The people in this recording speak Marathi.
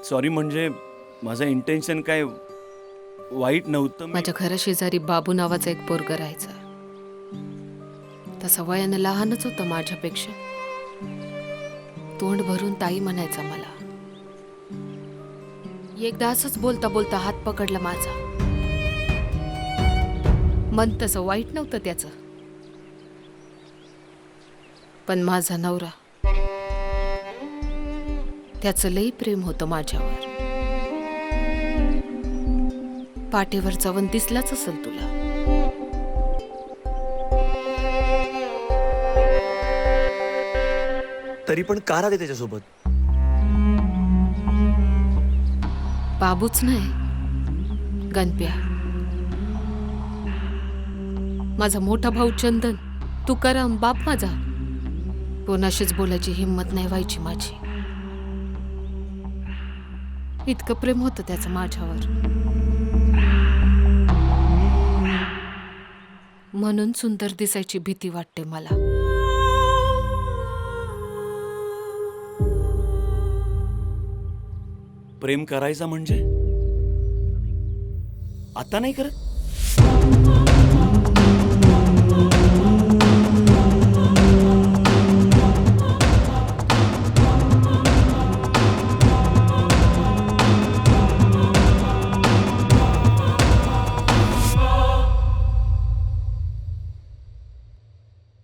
सॉरी म्हणजे माझं इंटेन्शन काय वाईट नव्हतं. माझ्या घराशेजारी बाबू नावाचा एक पोरगा राहायचा. तसा वयानं लहानच होता माझ्यापेक्षा. तोंड भरून ताई म्हणायचा मला. एकदा असंच बोलता बोलता हात पकडला माझा. मन तसं वाईट नव्हतं त्याचं, पण माझा नवरा, त्याचं लई प्रेम होतं माझ्यावर. पाठीवर चवण दिसलाच असेल तुला. तरी पण का राहते त्याच्यासोबत? बाबूच नाही, गणप्या, माझा मोठा भाऊ चंदन, तुकाराम, बाप माझा, कोणाशीच बोलायची हिंमत नाही व्हायची माझी. इतकं प्रेम होतं त्याचं माझ्यावर. म्हणून सुंदर दिसायची भीती वाटते मला. प्रेम करायचा म्हणजे आता नाही करत.